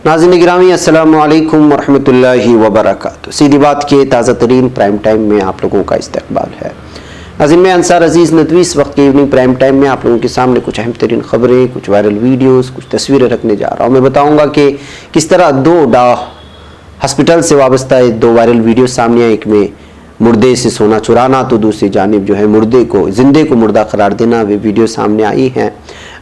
नाज़रीन गिरामी अस्सलामु अलैकुम वरहमतुल्लाहि वबरकातुहू। सीधी बात के ताज़ा तरीन प्राइम टाइम में आप लोगों का इस्तकबाल है। नाज़रीन मैं अंसार अजीज़ नदवी इस वक्त के इवनिंग प्राइम टाइम में आप लोगों के सामने कुछ अहम तरीन ख़बरें, कुछ वायरल वीडियोस, कुछ तस्वीरें रखने जा रहा हूँ। मैं बताऊँगा कि किस तरह दो हॉस्पिटल से वाबस्ता दो वायरल वीडियो सामने आए। एक में मुर्दे से सोना चुराना तो दूसरी जानिब जो है जिंदे को मुर्दा करार देना, वे वीडियो सामने आई हैं।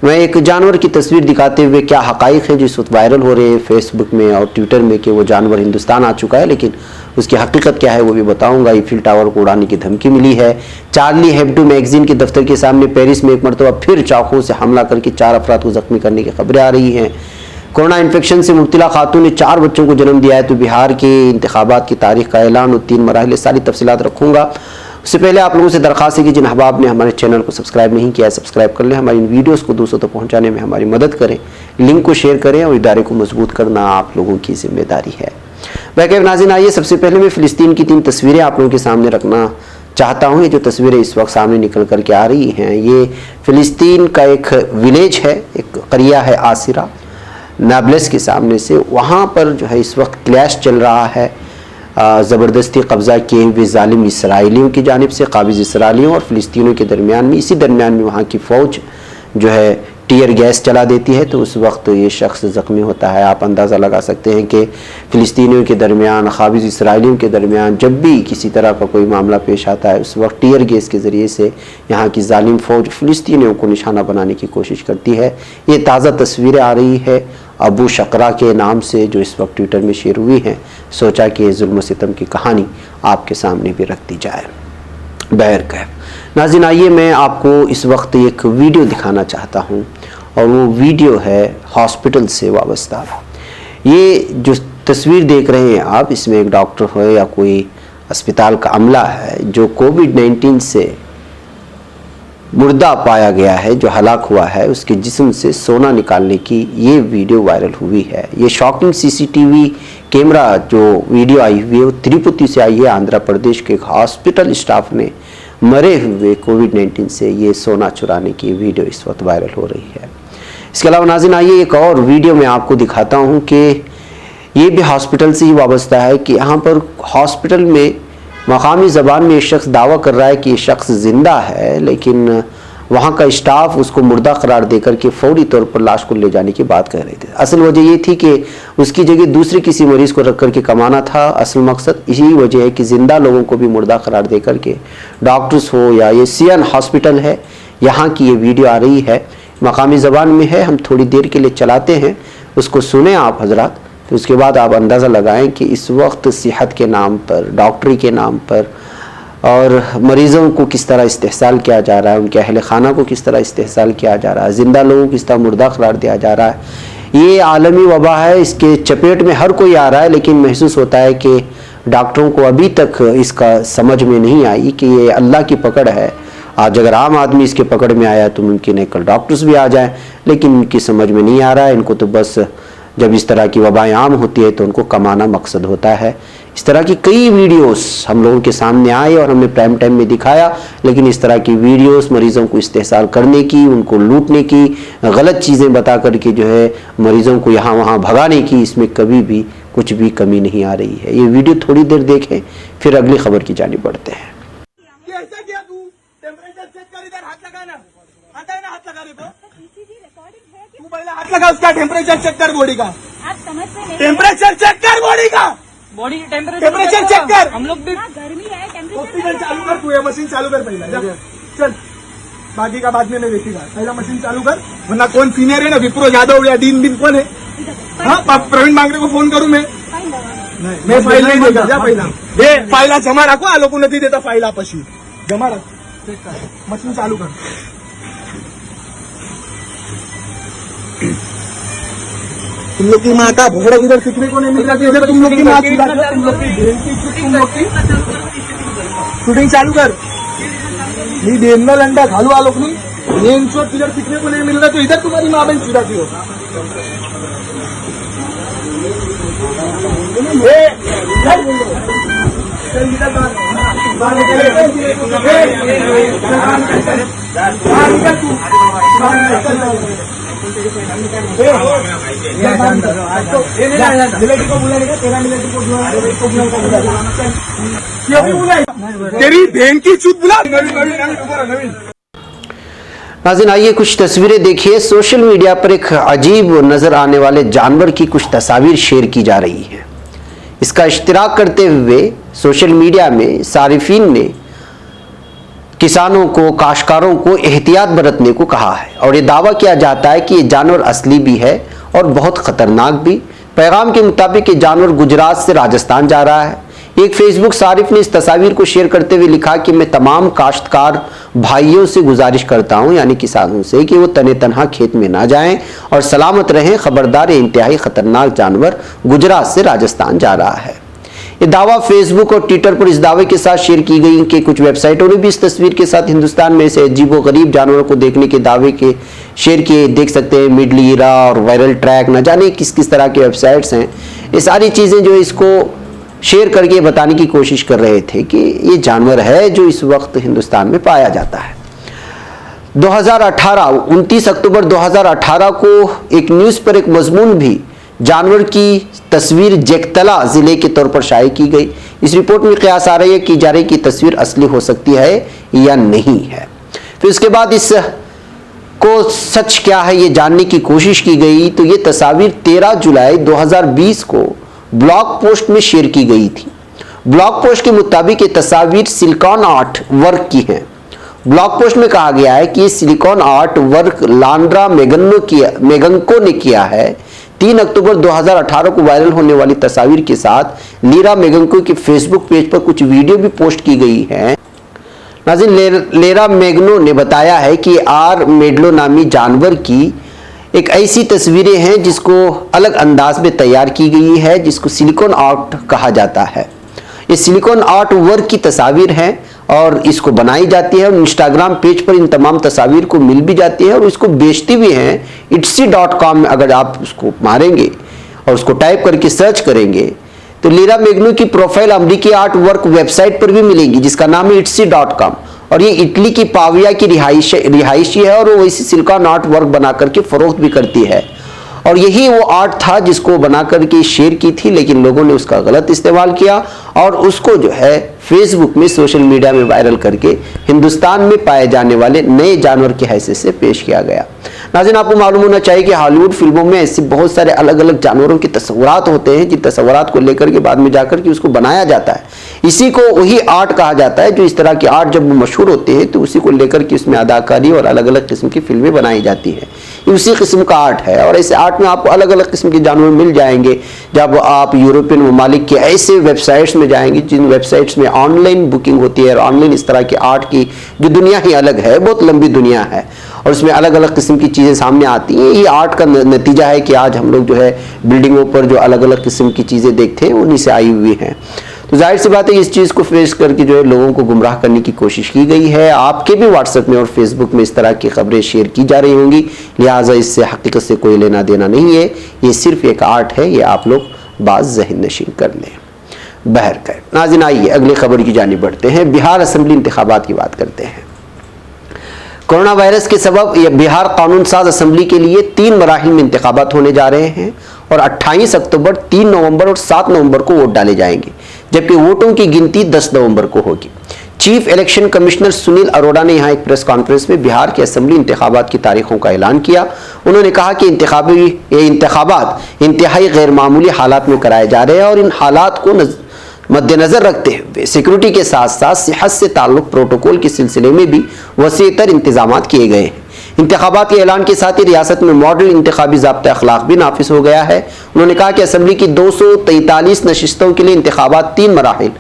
मैं एक जानवर की तस्वीर दिखाते हुए क्या हक़ाइक़ हैं जो इस वक्त वायरल हो रहे हैं फेसबुक में और ट्विटर में कि वो जानवर हिंदुस्तान आ चुका है, लेकिन उसकी हकीकत क्या है वो भी बताऊंगा। ईफिल टावर को उड़ाने की धमकी मिली है। चार्ली हेब्डो मैगजीन के दफ्तर के सामने पेरिस में एक मरतबा फिर चाकू से हमला करके 4 अफराद को जख्मी करने की खबरें आ रही हैं। कोरोना इन्फेक्शन से मुब्तला खातून ने 4 बच्चों को जन्म दिया है। तो बिहार के इंतखाबात की तारीख का ऐलान और 3 मराहल सारी तफसीलात रखूँगा। उससे पहले आप लोगों से दरख्वास्त है कि जिन अहबाब ने हमारे चैनल को सब्सक्राइब नहीं किया है सब्सक्राइब कर लें। हमारी इन वीडियोस को दूसरों तक पहुंचाने में हमारी मदद करें, लिंक को शेयर करें और इदारे को मजबूत करना आप लोगों की जिम्मेदारी है। बैकअप नाज़रीन आइए सबसे पहले मैं फ़िलिस्तीन की 3 तस्वीरें आप लोगों के सामने रखना चाहता हूँ। ये जो तस्वीरें इस वक्त सामने निकल कर के आ रही हैं ये फ़िलिस्तीन का एक विलेज है, एक करिया है आसिरा नाब्लस के सामने से। वहाँ पर जो है इस वक्त क्लैश चल रहा है। ज़बरदस्ती कब्ज़ा किए हुए ज़ालिम इसराइलियों की जानिब से काबिज़ इसराइलियों और फ़िलिस्तीनियों के दरमियान में, इसी दरमियान में वहाँ की फ़ौज जो है टीयर गैस चला देती है तो उस वक्त ये शख्स ज़ख्मी होता है। आप अंदाज़ा लगा सकते हैं कि फ़िलिस्तीनियों के दरमियान, काबिज़ इसराइलियों के दरमियान जब भी किसी तरह का कोई मामला पेश आता है उस वक्त टीयर गैस के ज़रिए से यहाँ की ज़ालिम फ़ौज फ़िलिस्तीनियों को निशाना बनाने की कोशिश करती है। ये ताज़ा तस्वीरें आ रही है अबू शकरा के नाम से जो इस वक्त ट्विटर में शेयर हुई हैं। सोचा कि जुल्म सितम की कहानी आपके सामने भी रख दी जाए। बहरकैफ नाज़रीन आइए मैं आपको इस वक्त एक वीडियो दिखाना चाहता हूँ और वो वीडियो है हॉस्पिटल से वाबस्ता। ये जो तस्वीर देख रहे हैं आप, इसमें एक डॉक्टर हो या कोई अस्पताल का अमला है जो कोविड-19 से मुर्दा पाया गया है, जो हलाक हुआ है, उसके जिस्म से सोना निकालने की ये वीडियो वायरल हुई है। ये शॉकिंग सीसीटीवी कैमरा जो वीडियो आई हुई है वो तिरुपति से आई है। आंध्र प्रदेश के एक हॉस्पिटल स्टाफ ने मरे हुए कोविड-19 से ये सोना चुराने की वीडियो इस वक्त वायरल हो रही है। इसके अलावा नाज़रीन आइए एक और वीडियो मैं आपको दिखाता हूँ कि ये भी हॉस्पिटल से ही वाबस्ता है कि यहाँ पर हॉस्पिटल में मकामी ज़बान में एक शख्स दावा कर रहा है कि ये शख्स ज़िंदा है, लेकिन वहाँ का स्टाफ उसको मुर्दा करार देकर के फौरी तौर पर लाश को ले जाने की बात कह रहे थे। असल वजह ये थी कि उसकी जगह दूसरे किसी मरीज़ को रख कर के कमाना था। असल मकसद इसी वजह है कि ज़िंदा लोगों को भी मुर्दा करार दे करके डॉक्टर्स हो या ये सियन हॉस्पिटल है यहाँ की ये वीडियो आ रही है, मकामी ज़बान में है। हम थोड़ी देर के लिए चलाते हैं, उसको सुने आप हजरात, तो उसके बाद आप अंदाज़ा लगाएं कि इस वक्त सेहत के नाम पर, डॉक्टरी के नाम पर और मरीज़ों को किस तरह इस्तेहसाल किया जा रहा है, उनके अहल खाना को किस तरह इस्तेहसाल किया जा रहा है, ज़िंदा लोगों को किस तरह मुर्दा करार दिया जा रहा है। ये आलमी वबा है, इसके चपेट में हर कोई आ रहा है, लेकिन महसूस होता है कि डॉक्टरों को अभी तक इसका समझ में नहीं आई कि ये अल्लाह की पकड़ है। आज अगर आम आदमी इसके पकड़ में आया तो मुमकिन है कल डॉक्टर्स भी आ जाएं, लेकिन इनकी समझ में नहीं आ रहा है। इनको तो बस जब इस तरह की वबाएं आम होती है तो उनको कमाना मकसद होता है। इस तरह की कई वीडियोस हम लोगों के सामने आए और हमने प्राइम टाइम में दिखाया, लेकिन इस तरह की वीडियोस मरीज़ों को इस्तेहसाल करने की, उनको लूटने की, गलत चीज़ें बता करके जो है मरीज़ों को यहाँ वहाँ भगाने की, इसमें कभी भी कुछ भी कमी नहीं आ रही है। ये वीडियो थोड़ी देर देखें फिर अगली खबर की जानिब बढ़ते हैं। हाथ लगा उसका टेम्परेचर चेक कर बॉडी का। आप समझ में नहीं, टेम्परेचर चेक कर बॉडी का, बॉडी टेम्परेचर चेक कर। हम लोग भी गर्मी है, ऑक्सीजन चालू कर, तू ये मशीन चालू कर पहला, चल बाकी का बाद में मैं देखूंगा। पहला मशीन चालू कर, वरना कौन सीनियर है ना, विप्रो यादव या दिन कौन है। हाँ प्रवीण मांगरे को फोन करूँ मैं फाइल नहीं देगा। जा पहिला ये फाइला जमा रखो, आ लोग नहीं देता फाइला पशी जमा रख, चेक कर, मशीन चालू कर। तुम लोग की माँ का भोगड़ा इधर सीखने को नहीं मिल रहा, इधर तुम लोग की माँ की तुम लोग की शूटिंग चालू कर। मी डेनला लंडा घालू आ लोग मेन शॉट इधर सीखने को नहीं मिल रहा, तो इधर तुम्हारी माँ बहन चिराती हो। मिलिट्री को बुलाने का, तेरा मिलिट्री को बुलाने तेरी बहन की चूत बुला। नवीन नाज़रीन आइए कुछ तस्वीरें देखिए। सोशल मीडिया पर एक अजीब नज़र आने वाले जानवर की कुछ तस्वीर शेयर की जा रही है। इसका इश्तिराक करते हुए सोशल मीडिया में सारिफीन ने किसानों को, काश्तकारों को एहतियात बरतने को कहा है और ये दावा किया जाता है कि ये जानवर असली भी है और बहुत ख़तरनाक भी। पैगाम के मुताबिक ये जानवर गुजरात से राजस्थान जा रहा है। एक फेसबुक सारिफ ने इस तस्वीर को शेयर करते हुए लिखा कि मैं तमाम काश्तकार भाइयों से गुजारिश करता हूं, यानी किसानों से, कि वो तने तनहा खेत में ना जाएं और सलामत रहें। खबरदार, ये इंतहाई खतरनाक जानवर गुजरात से राजस्थान जा रहा है। ये दावा फेसबुक और ट्विटर पर इस दावे के साथ शेयर की गई कि कुछ वेबसाइटों ने भी इस तस्वीर के साथ हिंदुस्तान में से अजीबोगरीब जानवरों को देखने के दावे के शेयर किए। देख सकते हैं मिडल ईरा और वायरल ट्रैक, न जाने किस किस तरह के वेबसाइट्स हैं। ये सारी चीज़ें जो इसको शेयर करके बताने की कोशिश कर रहे थे कि ये जानवर है जो इस वक्त हिंदुस्तान में पाया जाता है। 29 अक्टूबर 2018 को एक न्यूज़ पर एक मजमून भी जानवर की तस्वीर जेकतला ज़िले के तौर पर शाये की गई। इस रिपोर्ट में क़यास आ रही है कि जा रही की तस्वीर असली हो सकती है या नहीं है। फिर उसके बाद इस को सच क्या है ये जानने की कोशिश की गई तो ये तस्वीर 13 जुलाई 2020 को ब्लॉग पोस्ट में शेयर की गई थी। ब्लॉग पोस्ट के मुताबिक ये तस्वीर सिलिकॉन आर्ट वर्क की है। ब्लॉग पोस्ट में कहा गया है कि ये सिलिकॉन आर्ट वर्क लांड्रा मेगंको ने किया है। 3 अक्टूबर 2018 को वायरल होने वाली तस्वीर के साथ लीरा मेगंको के फेसबुक पेज पर कुछ वीडियो भी पोस्ट की गई है। नाज़रीन, लेरा मेगनो ने बताया है कि आर मेडलो नामी जानवर की एक ऐसी तस्वीरें हैं जिसको अलग अंदाज में तैयार की गई है, जिसको सिलिकॉन आर्ट कहा जाता है। ये सिलिकॉन आर्ट वर्क की तस्वीर है और इसको बनाई जाती है और इंस्टाग्राम पेज पर इन तमाम तस्वीर को मिल भी जाती है और इसको बेचती भी हैं। etsy.com में अगर आप उसको मारेंगे और उसको टाइप करके सर्च करेंगे तो लीरा मेगनो की प्रोफाइल अमरीकी आर्ट वर्क वेबसाइट पर भी मिलेगी जिसका नाम है etsy.com और ये इटली की पाविया की रिहायशी है और वो वैसे सिलिकॉन आर्ट वर्क बना करके फरोख्त भी करती है। और यही वो आर्ट था जिसको बना करके शेयर की थी, लेकिन लोगों ने उसका गलत इस्तेमाल किया और उसको जो है फेसबुक में, सोशल मीडिया में वायरल करके हिंदुस्तान में पाए जाने वाले नए जानवर की हैसियत से पेश किया गया। नाज़रीन, आपको मालूम होना चाहिए कि हॉलीवुड फिल्मों में ऐसे बहुत सारे अलग अलग जानवरों के तस्वुरात होते हैं जिन तस्वुरात को लेकर के बाद में जाकर के उसको बनाया जाता है। इसी को वही आर्ट कहा जाता है। जो इस तरह की आर्ट जब मशहूर होते हैं तो उसी को लेकर के उसमें अदाकारी और अलग अलग किस्म की फिल्में बनाई जाती हैं। ये उसी किस्म का आर्ट है और ऐसे आर्ट में आपको अलग अलग किस्म के जानवर मिल जाएंगे। जब आप यूरोपियन ममालिक के ऐसे वेबसाइट्स में जाएंगे जिन वेबसाइट्स में ऑनलाइन बुकिंग होती है और ऑनलाइन इस तरह के आर्ट की जो दुनिया ही अलग है, बहुत लंबी दुनिया है और उसमें अलग अलग किस्म की चीज़ें सामने आती हैं। ये आर्ट का नतीजा है कि आज हम लोग जो है बिल्डिंगों पर जो अलग अलग किस्म की चीज़ें देखते हैं उन्हीं से आई हुई हैं। तो जाहिर सी बात है इस चीज़ को फेस करके जो है लोगों को गुमराह करने की कोशिश की गई है। आपके भी व्हाट्सएप में और फेसबुक में इस तरह की खबरें शेयर की जा रही होंगी, लिहाजा इससे हकीकत से कोई लेना देना नहीं है। ये सिर्फ एक आर्ट है, ये आप लोग बाज़ ज़हन नशीन कर लें। बहरकैफ नाज़रीन, आइए अगली खबर की जानिब बढ़ते हैं। बिहार असेंबली इंतखाबात की बात करते हैं। कोरोना वायरस के सबब बिहार कानून साज असेंबली के लिए 3 मराहिल में इंतखाबात होने जा रहे हैं और 28 अक्टूबर, 3 नवंबर और 7 नवंबर को वोट डाले जाएंगे, जबकि वोटों की गिनती 10 नवंबर को होगी। Chief election commissioner Sunil Arora ने यहां एक प्रेस कॉन्फ्रेंस में बिहार के असेंबली इंतखाबात की तारीखों का ऐलान किया। उन्होंने कहा कि इंतखाबात इंतहाई गैर मामूली हालात में कराए जा रहे हैं और इन हालात को मद्देनजर रखते हुए सिक्योरिटी के साथ साथ सेहत से ताल्लुक प्रोटोकॉल के सिलसिले में भी वसीतर इंतजाम किए गए हैं। इंतखाबात के ऐलान के साथ ही रियासत में मॉडल इंतखाबी ज़ाब्ता अखलाक भी नाफिज हो गया है। उन्होंने कहा कि असेंबली की 243 नशिस्तों के लिए इंतखाबात 3 मराहिल।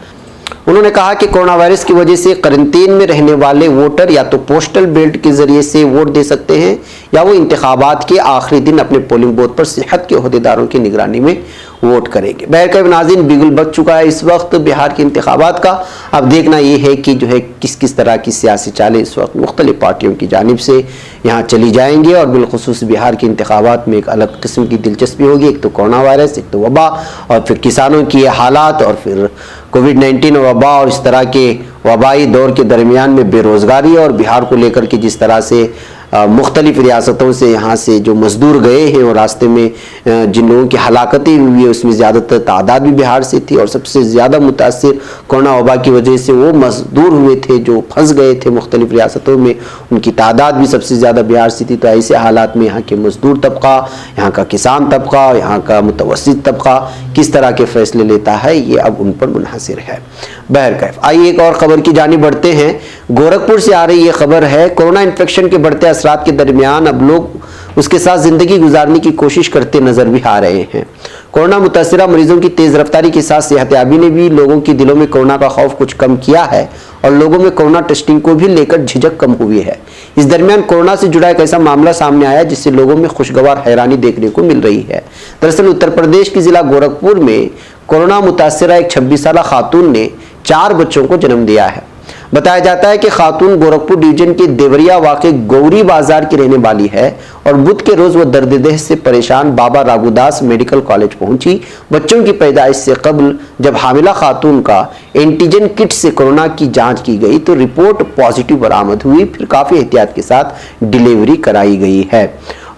उन्होंने कहा कि कोरोना वायरस की वजह से क्वारंटीन में रहने वाले वोटर या तो पोस्टल बैलेट के जरिए से वोट दे सकते हैं या वो इंतखाबात के आखिरी दिन अपने पोलिंग बूथ पर सेहत के ओहदेदारों की निगरानी में वोट करेंगे। बहरकैफ नाज़रीन, बिगुल बज चुका है इस वक्त बिहार के इंतखाबात का। अब देखना ये है कि जो है किस किस तरह की सियासी चालें इस वक्त मुख्तलिफ पार्टियों की जानिब से यहाँ चली जाएंगी और बिलखुसूस बिहार के इंतखाबात में एक अलग किस्म की दिलचस्पी होगी। एक तो कोरोना वायरस, एक तो वबा और फिर किसानों की हालात और फिर कोविड-19 वबा और इस तरह के वबाई दौर के दरमियान में बेरोज़गारी और बिहार को लेकर के जिस तरह से मुख्तलिफ रियासतों से यहाँ से जो मजदूर गए हैं और रास्ते में जिन लोगों की हलाकतें हुई है उसमें ज़्यादातर तादाद भी बिहार से थी और सबसे ज़्यादा मुतासिर कोरोना वबा की वजह से वो मजदूर हुए थे जो फंस गए थे मुख्तलिफ रियासतों में, उनकी तादाद भी सबसे ज़्यादा बिहार से थी। तो ऐसे हालात में यहाँ के मजदूर तबका, यहाँ का किसान तबका, यहाँ का मुतवस्सित तबका किस तरह के फैसले लेता है ये अब उन पर मुनहसिर है। बहरकैफ आइए एक और खबर की जानिब बढ़ते हैं। गोरखपुर से आ रही ये खबर है, कोरोना इन्फेक्शन के बढ़ते असरात के दरमियान अब लोग उसके साथ जिंदगी गुजारने की कोशिश करते नजर भी आ रहे हैं। कोरोना मुतासिरा मरीजों की तेज रफ्तारी के साथ सेहतयाबी ने भी लोगों के दिलों में कोरोना का खौफ कुछ कम किया है और लोगों में कोरोना टेस्टिंग को भी लेकर झिझक कम हुई है। इस दरमियान कोरोना से जुड़ा एक ऐसा मामला सामने आया जिससे लोगों में खुशगवार हैरानी देखने को मिल रही है। दरअसल उत्तर प्रदेश के जिला गोरखपुर में कोरोना मुतासिरा एक 26 साला खातून ने 4 बच्चों को जन्म दिया है। बताया जाता है कि खातून गोरखपुर डिवीजन के देवरिया वाक़े गौरी बाजार की रहने वाली है और बुध के रोज वो दर्द देह से परेशान बाबा राघुदास मेडिकल कॉलेज पहुंची। बच्चों की पैदाइश से कबल जब हामिला खातून का एंटीजन किट से कोरोना की जांच की गई तो रिपोर्ट पॉजिटिव बरामद हुई। फिर काफी एहतियात के साथ डिलीवरी कराई गई है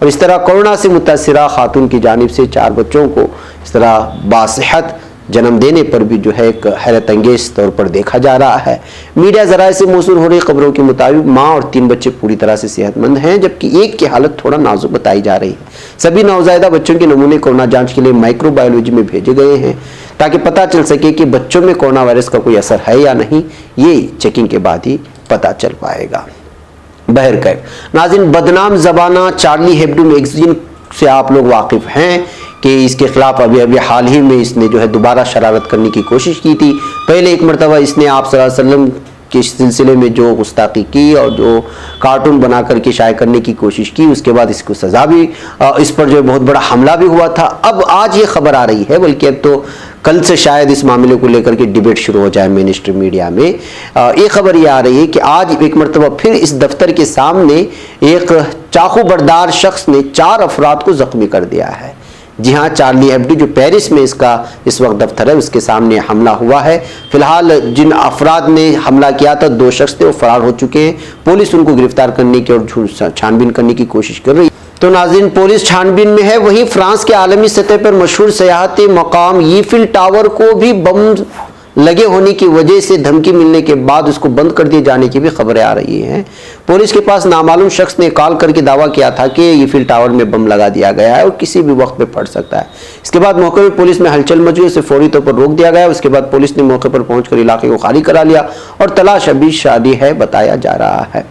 और इस तरह कोरोना से मुतासिरा खातून की जानिब से 4 बच्चों को इस तरह बासेहत जन्म देने पर भी जो है एक हैरत अंगेज तौर पर देखा जा रहा है। मीडिया जराए से मौसूल हो रही खबरों के मुताबिक मां और 3 बच्चे पूरी तरह से सेहतमंद हैं जबकि एक की हालत थोड़ा नाजुक बताई जा रही है। सभी नवजायदा बच्चों के नमूने कोरोना जांच के लिए माइक्रोबायोलॉजी में भेजे गए हैं ताकि पता चल सके कि बच्चों में कोरोना वायरस का कोई असर है या नहीं। ये चेकिंग के बाद ही पता चल पाएगा। बहरकैफ नाज़रीन, बदनाम ज़बाना चार्ली हेब्डो मैगज़ीन से आप लोग वाकिफ हैं कि इसके खिलाफ अभी हाल ही में इसने जो है दोबारा शरारत करने की कोशिश की थी। पहले एक मरतबा इसने आप सल्लल्लाहु अलैहि वसल्लम के सिलसिले में जो गुस्ताखी की और जो कार्टून बना करके शाये करने की कोशिश की, उसके बाद इसको सज़ा भी, इस पर जो बहुत बड़ा हमला भी हुआ था। अब आज ये खबर आ रही है, बल्कि अब तो कल से शायद इस मामले को लेकर के डिबेट शुरू हो जाए मेन स्ट्रीम मीडिया में। एक खबर ये आ रही है कि आज एक मरतबा फिर इस दफ्तर के सामने एक चाकू बरदार शख्स ने 4 अफराद को जख्मी कर दिया है। जी हाँ, चार्ली हेब्डो जो पेरिस में इसका इस वक्त दफ्तर है उसके सामने हमला हुआ है। फिलहाल जिन अफराद ने हमला किया था 2 शख्स थे, वो फरार हो चुके हैं। पुलिस उनको गिरफ्तार करने की और छानबीन करने की कोशिश कर रही है। तो नाज़रीन, पुलिस छानबीन में है। वहीं फ्रांस के आलमी सतह पर मशहूर सयाहती मकाम ईफिल टावर को भी बम लगे होने की वजह से धमकी मिलने के बाद उसको बंद कर दिए जाने की भी खबरें आ रही हैं। पुलिस के पास नामालूम शख्स ने कॉल करके दावा किया था कि ईफिल टावर में बम लगा दिया गया है और किसी भी वक्त पे फट सकता है। इसके बाद मौके पर पुलिस में हलचल मची, उसे फौरी तौर पर रोक दिया गया। उसके बाद पुलिस ने मौके पर पहुंचकर इलाके को खाली करा लिया और तलाश अभी जारी है बताया जा रहा है।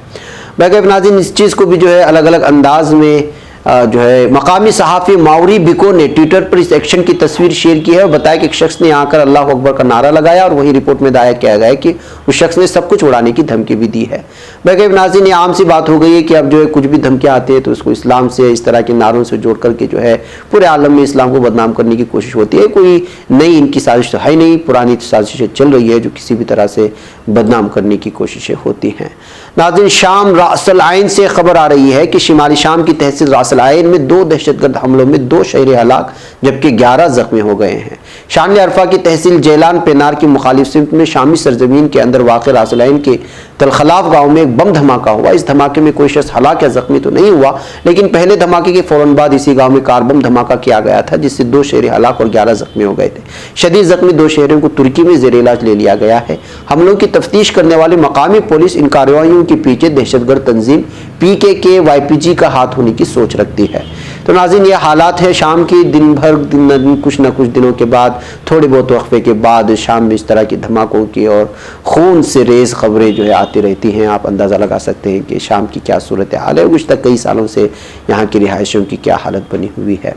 बहरकैफ नाज़रीन, इस चीज़ को भी जो है अलग अलग अंदाज में जो है मकामी सहाफ़ी माउरी बिको ने ट्विटर पर इस एक्शन की तस्वीर शेयर की है और बताया कि एक शख्स ने आकर अल्लाह अकबर का नारा लगाया और वही रिपोर्ट में दायर किया गया है कि उस शख्स ने सब कुछ उड़ाने की धमकी भी दी है। बहरकैफ नाज़रीन, ये आम सी बात हो गई है कि अब जो है कुछ भी धमकियाँ आती है तो उसको इस्लाम से इस तरह के नारों से जोड़ करके जो है पूरे आलम में इस्लाम को बदनाम करने की कोशिश होती है। कोई नई इनकी साजिश तो है नहीं, पुरानी साजिशें चल रही है जो किसी भी तरह से बदनाम करने की कोशिशें होती हैं। नाज़रीन, शाम रासल आइन से खबर आ रही है कि शिमाली शाम की तहसील रासल आइन में 2 दहशतगर्द हमलों में 2 शहरी हलाक जबकि 11 जख्मी हो गए हैं। शान अरफा की तहसील जेलान पेनार की मुखालिफ सिमत में शामी सरजमीन के अंदर वाक़ रासल आइन के तलखलाफ गांव में एक बम धमाका हुआ। इस धमाके में कोई शख्स हलाक या जख्मी तो नहीं हुआ, लेकिन पहले धमाके के फौरन बाद इसी गांव में कार बम धमाका किया गया था जिससे 2 शहरी हलाक और 11 जख्मी हो गए थे। शदीद जख्मी 2 शहरियों को तुर्की में ज़ेर इलाज ले लिया गया है। हमलों की तफ्तीश करने वाली मकामी पुलिस इन कार्रवाइयों के पीछे दहशतगर्द तंजीम PKK YPG का हाथ होने की सोच रखती है। तो नाज़रीन, ये हालात है शाम की। दिन भर कुछ न कुछ दिनों के बाद, थोड़े बहुत वक्फे के बाद शाम में इस तरह की धमाकों की और खून से रेज खबरें जो है आती रहती हैं। आप अंदाज़ा लगा सकते हैं कि शाम की क्या सूरत हाल है। गुज़श्ता कई सालों से यहाँ की रिहायशों की क्या हालत बनी हुई है।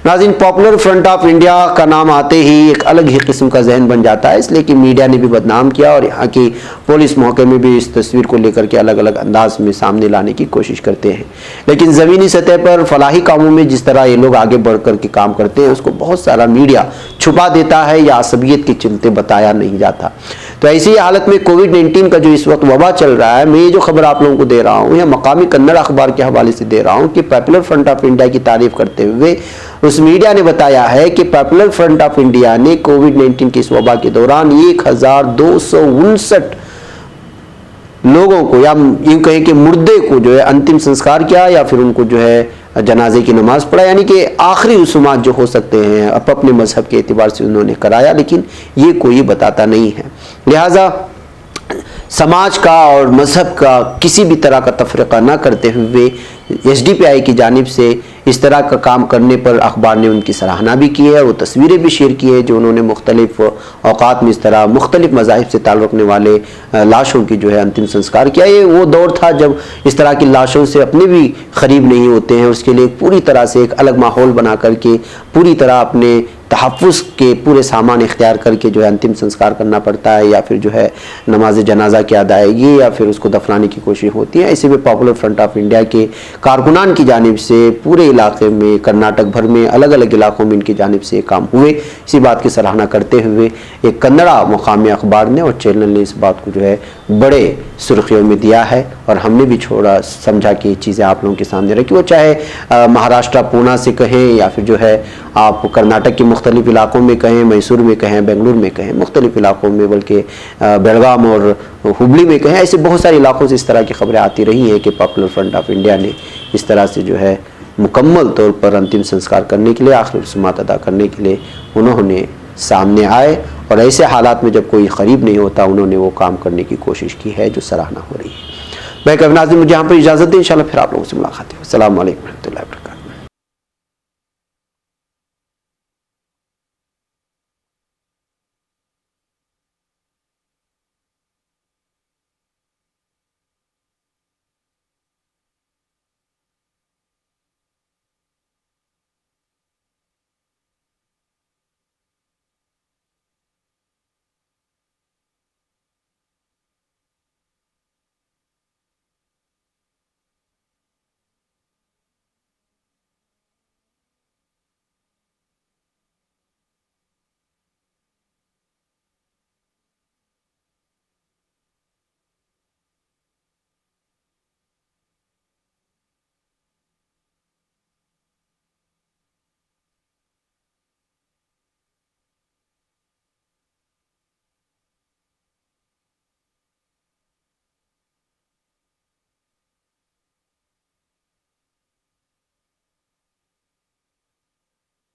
नाज़रीन, पॉपुलर फ्रंट ऑफ इंडिया का नाम आते ही एक अलग ही किस्म का जहन बन जाता है, इसलिए कि मीडिया ने भी बदनाम किया और यहाँ की पुलिस मौके में भी इस तस्वीर को लेकर के अलग अलग अंदाज में सामने लाने की कोशिश करते हैं। लेकिन ज़मीनी सतह पर फलाही कामों में जिस तरह ये लोग आगे बढ़ कर के काम करते हैं उसको बहुत सारा मीडिया छुपा देता है या असबियत के चलते बताया नहीं जाता। तो ऐसी हालत में कोविड-19 का जो इस वक्त वबा चल रहा है, मैं ये जो खबर आप लोगों को दे रहा हूँ या मकामी कन्नड़ अखबार के हवाले से दे रहा हूँ कि पॉपुलर फ्रंट ऑफ इंडिया की तारीफ करते हुए उस मीडिया ने बताया है कि पॉपुलर फ्रंट ऑफ इंडिया ने कोविड-19 की इस वबा के दौरान 1259 लोगों को, या यूं कहें कि मुर्दे को जो है अंतिम संस्कार किया या फिर उनको जो है जनाजे की नमाज पढ़ा, यानी कि आखिरी रसूमात जो हो सकते हैं अपने मजहब के एतबार से उन्होंने कराया, लेकिन ये कोई बताता नहीं है। लिहाजा समाज का और मजहब का किसी भी तरह का तफरीक़ा न करते हुए एसडीपीआई की जानिब से इस तरह का काम करने पर अखबार ने उनकी सराहना भी की है। वो तस्वीरें भी शेयर की है जो उन्होंने मुख्तलिफ औकात में इस तरह मुख्तलिफ मज़ाहिब से ताल्लुक़ रखने वाले लाशों की जो है अंतिम संस्कार किया। ये वो दौर था जब इस तरह की लाशों से अपने भी करीब नहीं होते हैं, उसके लिए पूरी तरह से एक अलग माहौल बना करके पूरी तरह अपने तहफ़्फ़ुज़ के पूरे सामान इख्तियार करके जो है अंतिम संस्कार करना पड़ता है, या फिर जो है नमाज जनाजा की अदायगी या फिर उसको दफनाने की कोशिश होती है। ऐसे में पॉपुलर फ्रंट ऑफ इंडिया के कारकुनान की जानिब से पूरे इलाके में, कर्नाटक भर में अलग अलग इलाकों में इनकी जानिब से काम हुए। इसी बात की सराहना करते हुए एक कन्नड़ा मुकामी अखबार ने और चैनल ने इस बात को जो है बड़े सुर्खियों में दिया है, और हमने भी छोड़ा समझा कि ये चीज़ें आप लोगों के सामने रखी। वो चाहे महाराष्ट्र पूना से कहें या फिर जो है आप कर्नाटक के मुख्तलिफ इलाकों में कहें, मैसूर में कहें, बेंगलुरु में कहें, मुख्तलिफ इलाकों में, बल्कि बेलगाम और हुबली में कहें, ऐसे बहुत सारे इलाकों से इस तरह की खबरें आती रही हैं कि पॉपुलर फ्रंट ऑफ इंडिया ने इस तरह से जो है मुकम्मल तौर पर अंतिम संस्कार करने के लिए, आखिरी रस्मात अदा करने के लिए उन्होंने सामने आए, और ऐसे हालात में जब कोई करीब नहीं होता उन्होंने वो काम करने की कोशिश की है जो सराहना हो रही है। मैं कभी नाज़रीन मुझे यहाँ पर इजाज़त दें, इंशाल्लाह फिर आप लोगों से मुलाकात है। अस्सलामु अलैकुम रहमतुल्लाहि व बरकातहू।